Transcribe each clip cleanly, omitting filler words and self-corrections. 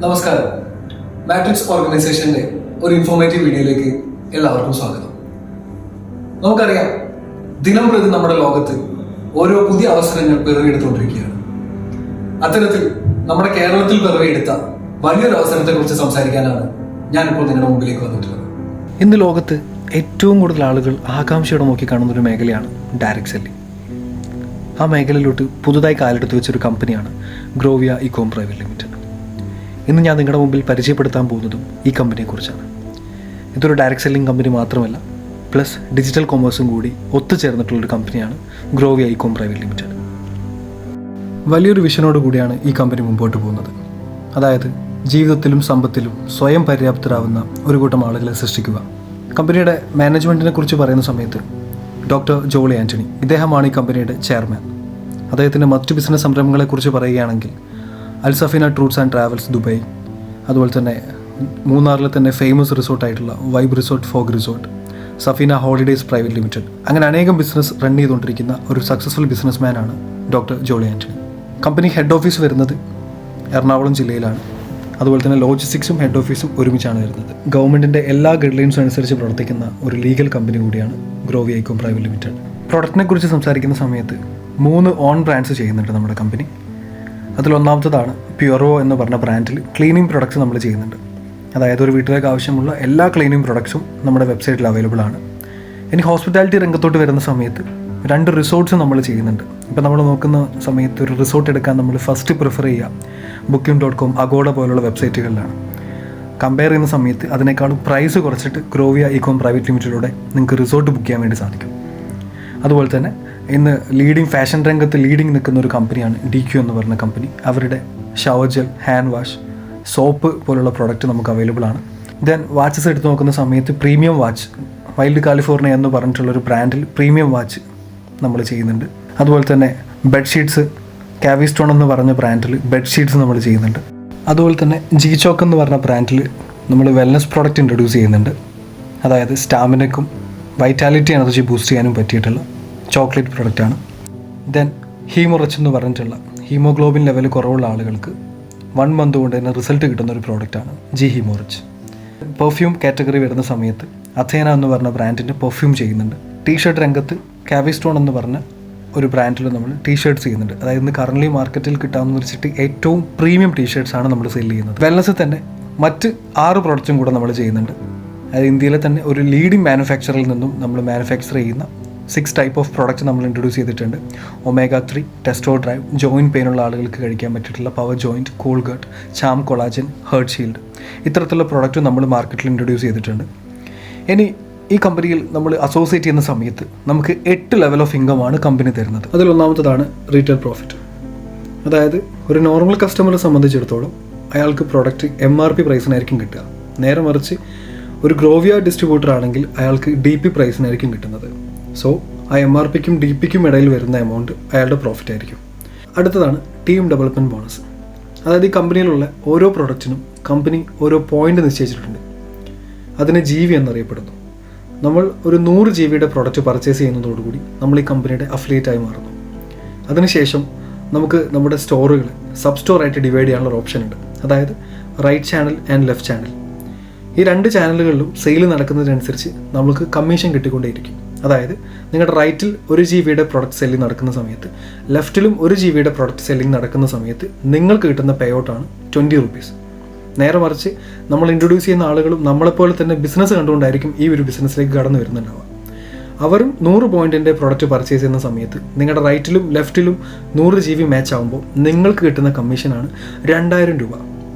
നമസ്കാരം. മാട്രിക്സ് ഓർഗനൈസേഷന്റെ ഒരു ഇൻഫോർമേറ്റീവ് വീഡിയോയിലേക്ക് എല്ലാവർക്കും സ്വാഗതം. നമുക്കറിയാം, ദിനം പ്രതി നമ്മുടെ ലോകത്ത് ഓരോ പുതിയ അവസരങ്ങൾ പിറവിയെടുത്തുകൊണ്ടിരിക്കുകയാണ്. അത്തരത്തിൽ നമ്മുടെ കേരളത്തിൽ പിറവിയെടുത്ത വലിയൊരു അവസരത്തെക്കുറിച്ച് സംസാരിക്കാനാണ് ഞാനിപ്പോൾ നിങ്ങളുടെ മുമ്പിലേക്ക് വന്നിട്ടുള്ളത്. ഇന്ന് ലോകത്ത് ഏറ്റവും കൂടുതൽ ആളുകൾ ആകാംക്ഷയോടെ നോക്കി കാണുന്ന ഒരു മേഖലയാണ് ഡയറക്റ്റ് സെല്ലിംഗ്. ആ മേഖലയിലോട്ട് പുതുതായി കാലെടുത്ത് വെച്ചൊരു കമ്പനിയാണ് ഗ്രോവിയ ഇക്കോം പ്രൈവറ്റ് ലിമിറ്റഡ്. ഇന്ന് ഞാൻ നിങ്ങളുടെ മുമ്പിൽ പരിചയപ്പെടുത്താൻ പോകുന്നതും ഈ കമ്പനിയെക്കുറിച്ചാണ്. ഇതൊരു ഡയറക്റ്റ് സെല്ലിംഗ് കമ്പനി മാത്രമല്ല, പ്ലസ് ഡിജിറ്റൽ കൊമേഴ്സും കൂടി ഒത്തുചേർന്നിട്ടുള്ളൊരു കമ്പനിയാണ് ഗ്രോവിയ ഇക്കോം പ്രൈവറ്റ് ലിമിറ്റഡ്. വലിയൊരു വിഷനോട് കൂടിയാണ് ഈ കമ്പനി മുമ്പോട്ട് പോകുന്നത്. അതായത് ജീവിതത്തിലും സമ്പത്തിലും സ്വയം പര്യാപ്തരാകുന്ന ഒരു കൂട്ടം ആളുകളെ സൃഷ്ടിക്കുക. കമ്പനിയുടെ മാനേജ്മെൻറ്റിനെ കുറിച്ച് പറയുന്ന സമയത്ത് ഡോക്ടർ ജോളി ആൻ്റണി, ഇദ്ദേഹമാണ് ഈ കമ്പനിയുടെ ചെയർമാൻ. അദ്ദേഹത്തിൻ്റെ മറ്റ് ബിസിനസ് സംരംഭങ്ങളെക്കുറിച്ച് പറയുകയാണെങ്കിൽ Al Safeena tours and travels Dubai, അതുപോലെ തന്നെ മൂന്നാറിലെ തന്നെ ഫേമസ് റിസോർട്ടായിട്ടുള്ള vibe resort, fog resort, Safeena holidays private limited, അങ്ങനെ അനേകം ബിസിനസ് റൺ ചെയ്തുകൊണ്ടിരിക്കുന്ന ഒരു സക്സസ്ഫുൾ ബിസിനസ്മാനാണ് doctor Jolly Antony. Company head office വരുന്നത് എറണാകുളം ജില്ലയിലാണ്. അതുപോലെ തന്നെ ലോജിസ്റ്റിക്സും ഹെഡ് ഓഫീസും ഒരുമിച്ചാണ് വരുന്നത്. ഗവൺമെൻറ്റിൻ്റെ എല്ലാ ഗൈഡ് ലൈൻസും അനുസരിച്ച് പ്രവർത്തിക്കുന്ന ഒരു ലീഗൽ കമ്പനി കൂടിയാണ് ഗ്രോവിയ ഇക്കോം പ്രൈവറ്റ് ലിമിറ്റഡ്. പ്രൊഡക്റ്റിനെ കുറിച്ച് സംസാരിക്കുന്ന സമയത്ത് 3 ഓൺ ബ്രാൻഡ്സ് ചെയ്യുന്നുണ്ട് നമ്മുടെ കമ്പനി. അതിലൊന്നാമത്തതാണ് പ്യുറോ എന്ന് പറഞ്ഞ ബ്രാൻഡിൽ ക്ലീനിങ് പ്രൊഡക്ട്സ് നമ്മൾ ചെയ്യുന്നുണ്ട്. അതായത് ഒരു വീട്ടിലേക്ക് ആവശ്യമുള്ള എല്ലാ ക്ലീനിങ് പ്രൊഡക്ട്സും നമ്മുടെ വെബ്സൈറ്റിൽ അവൈലബിൾ ആണ്. ഇനി ഹോസ്പിറ്റാലിറ്റി രംഗത്തോട്ട് വരുന്ന സമയത്ത് 2 റിസോർട്ട്സ് നമ്മൾ ചെയ്യുന്നുണ്ട്. ഇപ്പോൾ നമ്മൾ നോക്കുന്ന സമയത്ത് ഒരു റിസോർട്ട് എടുക്കാൻ നമ്മൾ ഫസ്റ്റ് പ്രിഫർ ചെയ്യുക booking.com, അഗോഡ പോലുള്ള വെബ്സൈറ്റുകളിലാണ്. കമ്പയർ ചെയ്യുന്ന സമയത്ത് അതിനേക്കാളും പ്രൈസ് കുറച്ചിട്ട് ഗ്രോവിയ ഇക്കോം പ്രൈവറ്റ് ലിമിറ്റഡിലൂടെ നിങ്ങൾക്ക് റിസോർട്ട് ബുക്ക് ചെയ്യാൻ വേണ്ടി സാധിക്കും. അതുപോലെ തന്നെ ഇന്ന് ഫാഷൻ രംഗത്ത് ലീഡിങ് നിൽക്കുന്ന ഒരു കമ്പനിയാണ് DQ എന്ന് പറയുന്ന കമ്പനി. അവരുടെ shower gel, hand wash, soap പോലുള്ള പ്രോഡക്റ്റ് നമുക്ക് അവൈലബിൾ ആണ്. ദെൻ വാച്ചസ് എടുത്ത് നോക്കുന്ന സമയത്ത് പ്രീമിയം വാച്ച്, വൈൽഡ് കാലിഫോർണിയ എന്ന് പറഞ്ഞിട്ടുള്ളൊരു ബ്രാൻഡിൽ പ്രീമിയം വാച്ച് നമ്മൾ ചെയ്യുന്നുണ്ട്. അതുപോലെ തന്നെ ബെഡ്ഷീറ്റ്സ്, കാവിസ്റ്റോൺ എന്ന് പറഞ്ഞ ബ്രാൻഡിൽ ബെഡ്ഷീറ്റ്സ് നമ്മൾ ചെയ്യുന്നുണ്ട്. അതുപോലെ തന്നെ G-Chock എന്ന് പറഞ്ഞ ബ്രാൻഡിൽ നമ്മൾ വെൽനസ് പ്രോഡക്റ്റ് ഇൻട്രൊഡ്യൂസ് ചെയ്യുന്നുണ്ട്. അതായത് സ്റ്റാമിനയ്ക്കും വൈറ്റാലിറ്റി എനർജി ബൂസ്റ്റ് ചെയ്യാനും പറ്റിയിട്ടുള്ള ചോക്ലേറ്റ് പ്രൊഡക്റ്റാണ്. ദെൻ ഹീമോറിച്ച് എന്ന് പറഞ്ഞിട്ടുള്ള ഹീമോഗ്ലോബിൻ ലെവൽ കുറവുള്ള ആളുകൾക്ക് 1 മന്ത് കൊണ്ട് തന്നെ റിസൾട്ട് കിട്ടുന്ന ഒരു പ്രോഡക്റ്റാണ് ഹീമോറിച്ച്. പെർഫ്യൂം കാറ്റഗറി വരുന്ന സമയത്ത് അഥേന എന്ന് പറഞ്ഞ ബ്രാൻഡിൻ്റെ പെർഫ്യൂം ചെയ്യുന്നുണ്ട്. ടീഷർട്ട് രംഗത്ത് കാവിസ്റ്റോൺ എന്ന് പറഞ്ഞ ഒരു ബ്രാൻഡിൽ നമ്മൾ ടീഷർട്ട്സ് ചെയ്യുന്നുണ്ട്. അതായത് ഇന്ന് കറൻലി മാർക്കറ്റിൽ കിട്ടാമെന്ന് വെച്ചിട്ട് ഏറ്റവും പ്രീമിയം ടീഷർട്ട്സാണ് നമ്മൾ സെയിൽ ചെയ്യുന്നത്. വെൽനസ് തന്നെ മറ്റ് 6 പ്രോഡക്റ്റും കൂടെ നമ്മൾ ചെയ്യുന്നുണ്ട്. അതായത് ഇന്ത്യയിലെ തന്നെ ഒരു ലീഡിംഗ് മാനുഫാക്ചറിൽ നിന്നും നമ്മൾ മാനുഫാക്ചർ ചെയ്യുന്ന 6 ടൈപ്പ് ഓഫ് പ്രോഡക്റ്റ് നമ്മൾ ഇൻട്രൊഡ്യൂസ് ചെയ്തിട്ടുണ്ട്. Omega-3, ടെസ്റ്റോ ഡ്രൈവ്, ജോയിൻറ്റ് പെയിനുള്ള ആളുകൾക്ക് കഴിക്കാൻ പറ്റിയിട്ടുള്ള power joint, cool gut, charm collagen, heart shield, ഇത്തരത്തിലുള്ള പ്രോഡക്റ്റ് നമ്മൾ മാർക്കറ്റിൽ ഇൻട്രൊഡ്യൂസ് ചെയ്തിട്ടുണ്ട്. ഇനി ഈ കമ്പനിയിൽ നമ്മൾ അസോസിയേറ്റ് ചെയ്യുന്ന സമയത്ത് നമുക്ക് 8 ലെവൽ ഓഫ് ഇൻകമാണ് കമ്പനി തരുന്നത്. അതിലൊന്നാമത്തതാണ് റീറ്റെയിൽ പ്രോഫിറ്റ്. അതായത് ഒരു നോർമൽ കസ്റ്റമറെ സംബന്ധിച്ചിടത്തോളം അയാൾക്ക് പ്രോഡക്റ്റ് MRP പ്രൈസിനായിരിക്കും കിട്ടുക. നേരെ മറിച്ച് ഒരു ഗ്രോവിയ ഡിസ്ട്രിബ്യൂട്ടർ ആണെങ്കിൽ അയാൾക്ക് DP പ്രൈസിനായിരിക്കും കിട്ടുന്നത്. സോ ആ MRPക്കും DPക്കും ഇടയിൽ വരുന്ന എമൗണ്ട് അയാളുടെ പ്രോഫിറ്റ് ആയിരിക്കും. അടുത്തതാണ് ടീം ഡെവലപ്മെൻറ്റ് ബോണസ്. അതായത് ഈ കമ്പനിയിലുള്ള ഓരോ പ്രോഡക്റ്റിനും കമ്പനി ഓരോ പോയിന്റ് നിശ്ചയിച്ചിട്ടുണ്ട്. അതിന് GB എന്നറിയപ്പെടുന്നു. നമ്മൾ ഒരു 100 GB പ്രോഡക്റ്റ് പർച്ചേസ് ചെയ്യുന്നതോടുകൂടി നമ്മൾ ഈ കമ്പനിയുടെ അഫിലിയേറ്റായി മാറുന്നു. അതിനുശേഷം നമുക്ക് നമ്മുടെ സ്റ്റോറുകൾ സബ് സ്റ്റോറായിട്ട് ഡിവൈഡ് ചെയ്യാനുള്ള ഓപ്ഷൻ ഉണ്ട്. അതായത് right channel and left channel. ഈ 2 ചാനലുകളിലും സെയിൽ നടക്കുന്നതിനനുസരിച്ച് നമുക്ക് കമ്മീഷൻ കിട്ടിക്കൊണ്ടേയിരിക്കും. അതായത് നിങ്ങളുടെ റൈറ്റിൽ 1 GB പ്രോഡക്റ്റ് സെല്ലിംഗ് നടക്കുന്ന സമയത്ത് ലെഫ്റ്റിലും 1 GB പ്രോഡക്റ്റ് സെല്ലിംഗ് നടക്കുന്ന സമയത്ത് നിങ്ങൾക്ക് കിട്ടുന്ന പേ ഔട്ടാണ് 20 rupees. നേരെ മറിച്ച് നമ്മൾ ഇൻട്രൊഡ്യൂസ് ചെയ്യുന്ന ആളുകളും നമ്മളെപ്പോലെ തന്നെ ബിസിനസ് കണ്ടുകൊണ്ടായിരിക്കും ഈ ഒരു ബിസിനസ്സിലേക്ക് കടന്നു വരുന്നുണ്ടാവുക. അവരും 100 പോയിൻറ്റിൻ്റെ പ്രോഡക്റ്റ് പർച്ചേസ് ചെയ്യുന്ന സമയത്ത് നിങ്ങളുടെ റൈറ്റിലും ലെഫ്റ്റിലും 100 GB മാച്ച് ആകുമ്പോൾ നിങ്ങൾക്ക് കിട്ടുന്ന കമ്മീഷനാണ് 2000 രൂപ.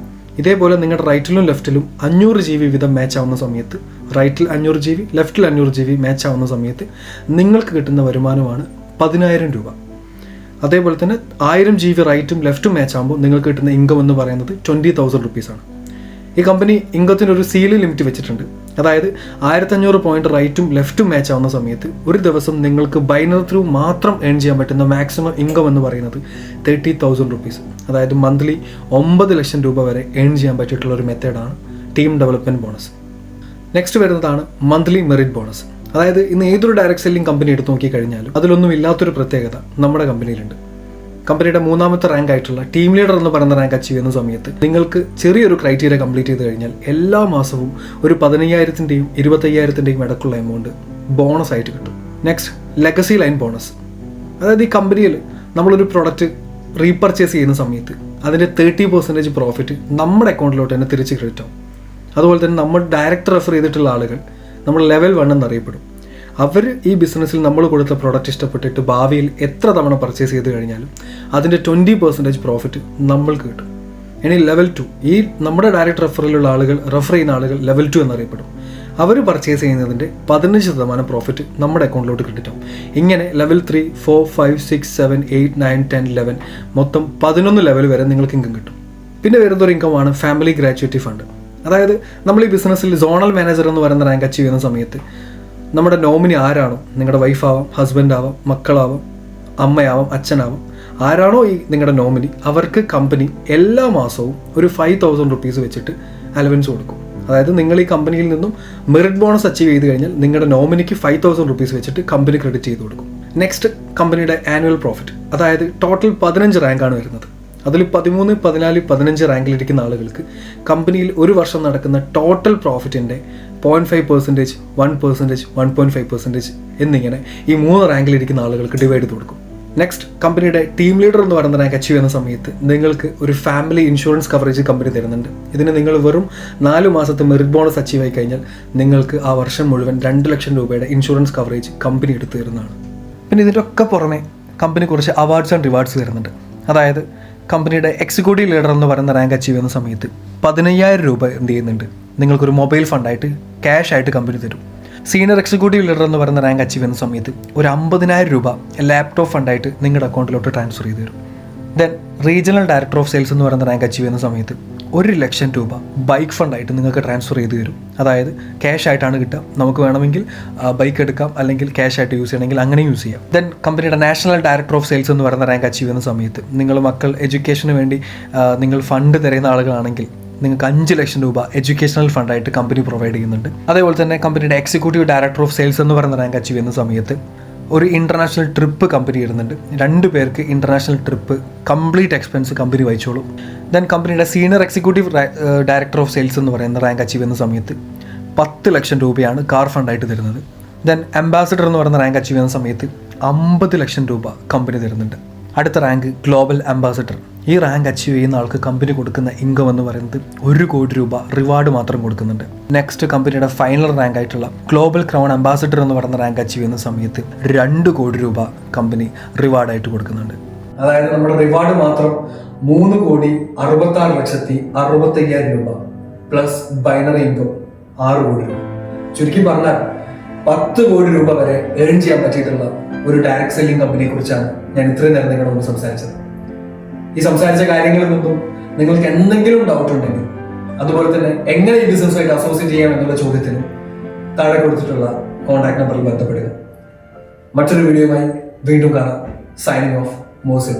ഇതേപോലെ നിങ്ങളുടെ റൈറ്റിലും ലെഫ്റ്റിലും 500 GB വീതം മാച്ച് ആവുന്ന സമയത്ത്, റൈറ്റിൽ 500 GB, ലെഫ്റ്റിൽ 500 GB മാച്ച് ആവുന്ന സമയത്ത് നിങ്ങൾക്ക് കിട്ടുന്ന വരുമാനമാണ് 10000 രൂപ. അതേപോലെ തന്നെ 1000 GB റൈറ്റും ലെഫ്റ്റും മാച്ച് ആകുമ്പോൾ നിങ്ങൾക്ക് കിട്ടുന്ന ഇൻകം എന്ന് പറയുന്നത് 20,000 rupees ആണ്. ഈ കമ്പനി ഇൻകത്തിന് ഒരു സീലിംഗ് ലിമിറ്റ് വെച്ചിട്ടുണ്ട്. അതായത് 1500 പോയിന്റ് റൈറ്റും ലെഫ്റ്റും മാച്ച് ആവുന്ന സമയത്ത് ഒരു ദിവസം നിങ്ങൾക്ക് ബൈനറി ത്രൂ മാത്രം ഏൺ ചെയ്യാൻ പറ്റുന്ന മാക്സിമം ഇൻകം എന്ന് പറയുന്നത് 30,000 rupees. അതായത് മന്ത്ലി 9 ലക്ഷം രൂപ വരെ ഏൺ ചെയ്യാൻ പറ്റിയിട്ടുള്ള ഒരു മെത്തേഡാണ് ടീം ഡെവലപ്മെൻറ്റ് ബോണസ്. നെക്സ്റ്റ് വരുന്നതാണ് മന്ത്ലി മെറിറ്റ് ബോണസ്. അതായത് ഇന്ന് ഏതൊരു ഡയറക്റ്റ് സെല്ലിംഗ് കമ്പനി എടുത്ത് നോക്കിക്കഴിഞ്ഞാലും അതിലൊന്നും ഇല്ലാത്തൊരു പ്രത്യേകത നമ്മുടെ കമ്പനിയിലുണ്ട്. കമ്പനിയുടെ മൂന്നാമത്തെ റാങ്ക് ആയിട്ടുള്ള ടീം ലീഡർ എന്ന് പറയുന്ന റാങ്ക് അച്ചീവ് ചെയ്യുന്ന സമയത്ത് നിങ്ങൾക്ക് ചെറിയൊരു ക്രൈറ്റീരിയ കംപ്ലീറ്റ് ചെയ്ത് കഴിഞ്ഞാൽ എല്ലാ മാസവും ഒരു 15,000-ൻ്റെയും 25,000-ൻ്റെയും ഇടക്കുള്ള എമൗണ്ട് ബോണസ് ആയിട്ട് കിട്ടും. Next, legacy line bonus. അതായത് ഈ കമ്പനിയിൽ നമ്മളൊരു പ്രൊഡക്റ്റ് റീപർച്ചേസ് ചെയ്യുന്ന സമയത്ത് അതിൻ്റെ 30% പ്രോഫിറ്റ് നമ്മുടെ അക്കൗണ്ടിലോട്ട് തന്നെ തിരിച്ച് ക്രെഡിറ്റ് ആവും. അതുപോലെ തന്നെ നമ്മൾ ഡയറക്റ്റ് റെഫർ ചെയ്തിട്ടുള്ള ആളുകൾ നമ്മൾ ലെവൽ 1 എന്നറിയപ്പെടും. അവർ ഈ ബിസിനസ്സിൽ നമ്മൾ കൊടുത്ത പ്രൊഡക്റ്റ് ഇഷ്ടപ്പെട്ടിട്ട് ഭാവിയിൽ എത്ര തവണ പർച്ചേസ് ചെയ്ത് കഴിഞ്ഞാലും അതിൻ്റെ 20% പ്രോഫിറ്റ് നമ്മൾക്ക് കിട്ടും. ഇനി ലെവൽ 2, ഈ നമ്മുടെ ഡയറക്റ്റ് റെഫറിലുള്ള ആളുകൾ, റെഫർ ചെയ്യുന്ന ആളുകൾ ലെവൽ 2 എന്നറിയപ്പെടും. അവർ പർച്ചേസ് ചെയ്യുന്നതിൻ്റെ 15% പ്രോഫിറ്റ് നമ്മുടെ അക്കൗണ്ടിലോട്ട് ക്രെഡിറ്റ് ആവും. ഇങ്ങനെ ലെവൽ 3, 4, 5, 6, 7, 8, 9, 10, 11 മൊത്തം 11 ലെവൽ വരെ നിങ്ങൾക്ക് ഇൻകം കിട്ടും. പിന്നെ വരുന്നൊരു ഇൻകമാണ് ഫാമിലി ഗ്രാറ്റുവിറ്റി ഫണ്ട്. അതായത് നമ്മൾ ഈ ബിസിനസ്സിൽ സോണൽ മാനേജർ എന്ന് പറയുന്ന റാങ്ക് അച്ചീവ് ചെയ്യുന്ന സമയത്ത് നമ്മുടെ നോമിനി ആരാണോ, നിങ്ങളുടെ വൈഫാവാം, ഹസ്ബൻഡാവാം, മക്കളാവാം, അമ്മയാവാം, അച്ഛനാവാം, ആരാണോ ഈ നിങ്ങളുടെ നോമിനി, അവർക്ക് കമ്പനി എല്ലാ മാസവും ഒരു 5,000 റുപ്പീസ് വെച്ചിട്ട് അലവൻസ് കൊടുക്കും. അതായത് നിങ്ങൾ ഈ കമ്പനിയിൽ നിന്നും മെറിറ്റ് ബോണസ് അച്ചീവ് ചെയ്ത് കഴിഞ്ഞാൽ നിങ്ങളുടെ നോമിനിക്ക് 5,000 റുപ്പീസ് വെച്ചിട്ട് കമ്പനി ക്രെഡിറ്റ് ചെയ്ത് കൊടുക്കും. നെക്സ്റ്റ്, കമ്പനിയുടെ ആനുവൽ പ്രോഫിറ്റ്. അതായത് ടോട്ടൽ 15 റാങ്കാണ് വരുന്നത്. അതിൽ 13, 14, 15 റാങ്കിലിരിക്കുന്ന ആളുകൾക്ക് കമ്പനിയിൽ ഒരു വർഷം നടക്കുന്ന ടോട്ടൽ പ്രോഫിറ്റിൻ്റെ 0.5%, 1%, 1.5% എന്നിങ്ങനെ ഈ 3 റാങ്കിലിരിക്കുന്ന ആളുകൾക്ക് ഡിവൈഡ് ചെയ്ത് കൊടുക്കും. നെക്സ്റ്റ്, കമ്പനിയുടെ ടീം ലീഡർ എന്ന് പറയുന്ന റാങ്ക് അച്ചീവ് ചെയ്യുന്ന സമയത്ത് നിങ്ങൾക്ക് ഒരു ഫാമിലി ഇൻഷുറൻസ് കവറേജ് കമ്പനി തരുന്നുണ്ട്. ഇതിന് നിങ്ങൾ വെറും 4 മാസത്തെ മെറിറ്റ് ബോണസ് അച്ചീവ് ആയി കഴിഞ്ഞാൽ നിങ്ങൾക്ക് ആ വർഷം മുഴുവൻ 2 ലക്ഷം രൂപയുടെ ഇൻഷുറൻസ് കവറേജ് കമ്പനി എടുത്തു തരുന്നതാണ്. പിന്നെ ഇതിൻ്റെ ഒക്കെ പുറമെ കമ്പനി കുറച്ച് അവാർഡ്സ് ആൻഡ് റിവാർഡ്സ് തരുന്നുണ്ട്. അതായത് കമ്പനിയുടെ എക്സിക്യൂട്ടീവ് ലീഡർ എന്ന് പറയുന്ന റാങ്ക് അച്ചീവ് ചെയ്യുന്ന സമയത്ത് 15,000 രൂപ എന്ത് ചെയ്യുന്നുണ്ട്, നിങ്ങൾക്കൊരു മൊബൈൽ ഫണ്ടായിട്ട് ക്യാഷ് ആയിട്ട് കമ്പനി തരും. സീനിയർ എക്സിക്യൂട്ടീവ് ലീഡർ എന്ന് പറയുന്ന റാങ്ക് അച്ചീവ് ചെയ്യുന്ന സമയത്ത് ഒരു 50,000 രൂപ ലാപ്ടോപ്പ് ഫണ്ടായിട്ട് നിങ്ങളുടെ അക്കൗണ്ടിലോട്ട് ട്രാൻസ്ഫർ ചെയ്ത് തരും. Then regional director of sales എന്ന് പറയുന്ന റാങ്ക് അച്ചീവ് ചെയ്യുന്ന സമയത്ത് 1 ലക്ഷം രൂപ ബൈക്ക് ഫണ്ടായിട്ട് നിങ്ങൾക്ക് ട്രാൻസ്ഫർ ചെയ്ത് തരും. അതായത് ക്യാഷ് ആയിട്ടാണ് കിട്ടുക. നമുക്ക് വേണമെങ്കിൽ ബൈക്ക് എടുക്കാം, അല്ലെങ്കിൽ ക്യാഷ് ആയിട്ട് യൂസ് ചെയ്യണമെങ്കിൽ അങ്ങനെ യൂസ് ചെയ്യാം. ദെൻ കമ്പനിയുടെ നാഷണൽ ഡയറക്ടർ ഓഫ് സെയിൽസ് എന്ന് പറയുന്ന റാങ്ക് അച്ചീവ് ചെയ്യുന്ന സമയത്ത് നിങ്ങൾ മക്കൾ എഡ്യൂക്കേഷന് വേണ്ടി നിങ്ങൾ ഫണ്ട് തരുന്ന ആളുകളാണെങ്കിൽ നിങ്ങൾക്ക് 5 ലക്ഷം രൂപ എഡ്യൂക്കേഷണൽ ഫണ്ടായിട്ട് കമ്പനി പ്രൊവൈഡ് ചെയ്യുന്നുണ്ട്. അതേപോലെ തന്നെ കമ്പനിയുടെ എക്സിക്യൂട്ടീവ് ഡയറക്ടർ ഓഫ് സെയിൽസ് എന്ന് പറയുന്ന റാങ്ക് അച്ചീവ് ചെയ്യുന്ന സമയത്ത് ഒരു ഇൻ്റർനാഷണൽ ട്രിപ്പ് കമ്പനി ഇടുന്നുണ്ട്. 2 പേർക്ക് international trip complete expense company വഹിച്ചോളും. ദെൻ കമ്പനിയുടെ senior executive director of sales എന്ന് പറയുന്ന റാങ്ക് അച്ചീവ് ചെയ്യുന്ന സമയത്ത് 10 ലക്ഷം രൂപയാണ് കാർ ഫണ്ടായിട്ട് തരുന്നത്. ദെൻ അംബാസിഡർ എന്ന് പറയുന്ന റാങ്ക് അച്ചീവ് ചെയ്യുന്ന സമയത്ത് 50 ലക്ഷം രൂപ കമ്പനി തരുന്നുണ്ട്. അടുത്ത റാങ്ക് ഗ്ലോബൽ അംബാസിഡർ. ഈ റാങ്ക് അച്ചീവ് ചെയ്യുന്ന ആൾക്ക് കമ്പനി കൊടുക്കുന്ന ഇൻകം എന്ന് പറയുന്നത് 1 കോടി രൂപ റിവാർഡ് മാത്രം കൊടുക്കുന്നുണ്ട്. നെക്സ്റ്റ്, കമ്പനിയുടെ ഫൈനൽ റാങ്ക് ആയിട്ടുള്ള ഗ്ലോബൽ ക്രൗൺ അംബാസിഡർ എന്ന് പറയുന്ന റാങ്ക് അച്ചീവ് ചെയ്യുന്ന സമയത്ത് 2 കോടി രൂപ കമ്പനി റിവാർഡായിട്ട് കൊടുക്കുന്നുണ്ട്. അതായത് നമ്മുടെ റിവാർഡ് മാത്രം 3,66,60,65,000 രൂപ പ്ലസ് ബൈനറി ഇൻകം 6 കോടി രൂപ. ചുരുക്കി പറഞ്ഞാൽ 10 കോടി രൂപ വരെ ഏൺ ചെയ്യാൻ പറ്റിയിട്ടുള്ള ഒരു ഡയറക്ട് സെല്ലിംഗ് കമ്പനിയെ കുറിച്ചാണ് ഞാൻ ഇത്രയും നേരം നിങ്ങളുടെ മുമ്പ് സംസാരിച്ചത്. ഈ സംസാരിച്ച കാര്യങ്ങളിൽ നിന്നും നിങ്ങൾക്ക് എന്തെങ്കിലും ഡൗട്ട് ഉണ്ടെങ്കിൽ, അതുപോലെ തന്നെ എങ്ങനെ ഈ ബിസിനസ്സുമായിട്ട് അസോസിയേറ്റ് ചെയ്യാം എന്നുള്ള ചോദ്യത്തിന് താഴെ കൊടുത്തിട്ടുള്ള കോൺടാക്ട് നമ്പറിൽ ബന്ധപ്പെടുക. മറ്റൊരു വീഡിയോയുമായി വീണ്ടും കാണാം. Signing off, Mohsin.